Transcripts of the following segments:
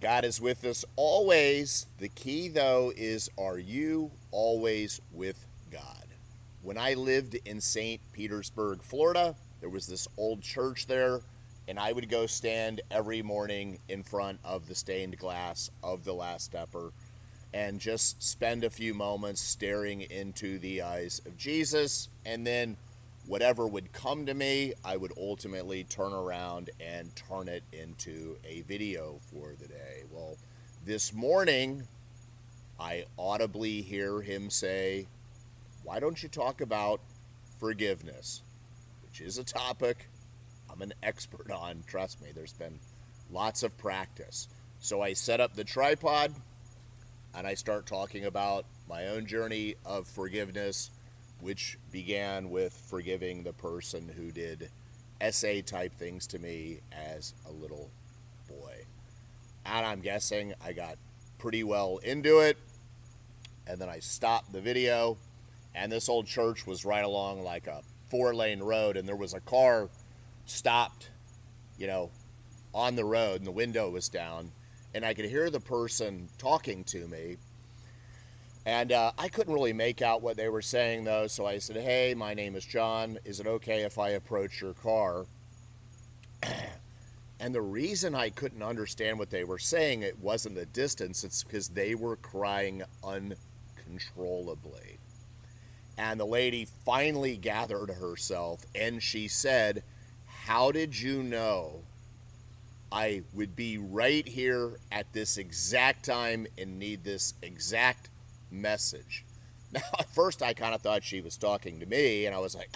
God is with us always. The key, though, is are you always with God? When I lived in St. Petersburg, Florida, there was this old church there, and I would go stand every morning in front of the stained glass of the Last Supper and just spend a few moments staring into the eyes of Jesus, and then whatever would come to me, I would ultimately turn around and turn it into a video for the day. Well, this morning, I audibly hear him say, "Why don't you talk about forgiveness?" Which is a topic I'm an expert on. Trust me, there's been lots of practice. So I set up the tripod and I start talking about my own journey of forgiveness, which began with forgiving the person who did essay type things to me as a little boy. And I'm guessing I got pretty well into it, and then I stopped the video, and this old church was right along like a 4-lane road, and there was a car stopped, you know, on the road, and the window was down, and I could hear the person talking to me. And I couldn't really make out what they were saying, though, so I said, "Hey, my name is John. Is it okay if I approach your car?" And the reason I couldn't understand what they were saying, it wasn't the distance, it's because they were crying uncontrollably. And the lady finally gathered herself and she said, "How did you know I would be right here at this exact time and need this exact message?" Now, at first, I kind of thought she was talking to me, and I was like,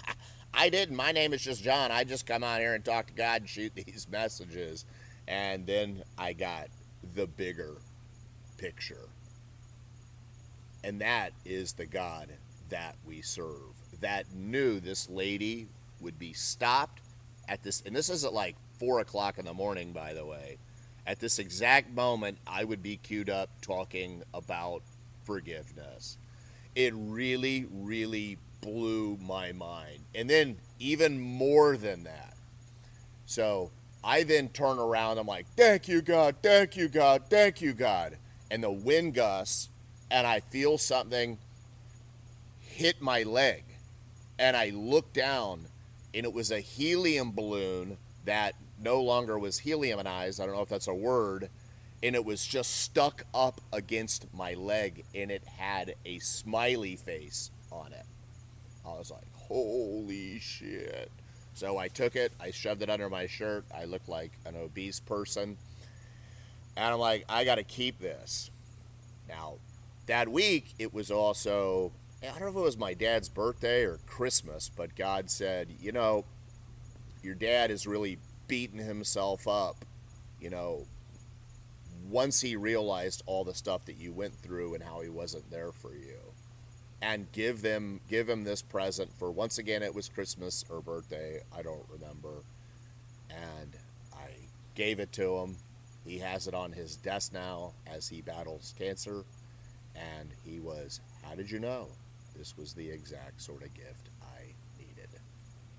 "I didn't. My name is just John. I just come out here and talk to God and shoot these messages." And then I got the bigger picture. And that is the God that we serve, that knew this lady would be stopped at this, and this isn't like 4 o'clock in the morning, by the way. At this exact moment, I would be queued up talking about forgiveness. It really, really blew my mind. And then, even more than that. So, I then turn around, I'm like, "Thank you, God, thank you, God, thank you, God." And the wind gusts, and I feel something hit my leg. And I looked down, and it was a helium balloon that no longer was heliumized. I don't know if that's a word. And it was just stuck up against my leg, and it had a smiley face on it. I was like, "Holy shit." So I took it, I shoved it under my shirt. I looked like an obese person. And I'm like, "I got to keep this." Now, that week, it was also, I don't know if it was my dad's birthday or Christmas, but God said, your dad is really beating himself up, you know, once he realized all the stuff that you went through and how he wasn't there for you. And give him this present for, once again, it was Christmas or birthday, I don't remember. And I gave it to him. He has it on his desk now as he battles cancer. And he was, "How did you know?" This was the exact sort of gift I needed.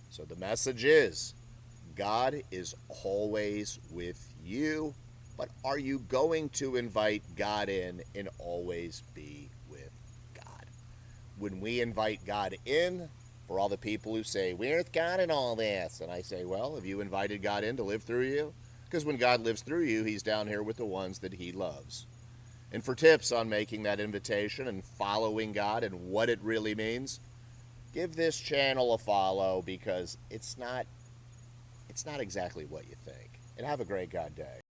So the message is, God is always with you, but are you going to invite God in and always be with God? When we invite God in, for all the people who say, "Where's God in all this?" And I say, well, have you invited God in to live through you? Because when God lives through you, he's down here with the ones that he loves. And for tips on making that invitation and following God and what it really means, give this channel a follow, because it's not exactly what you think. And have a great God day.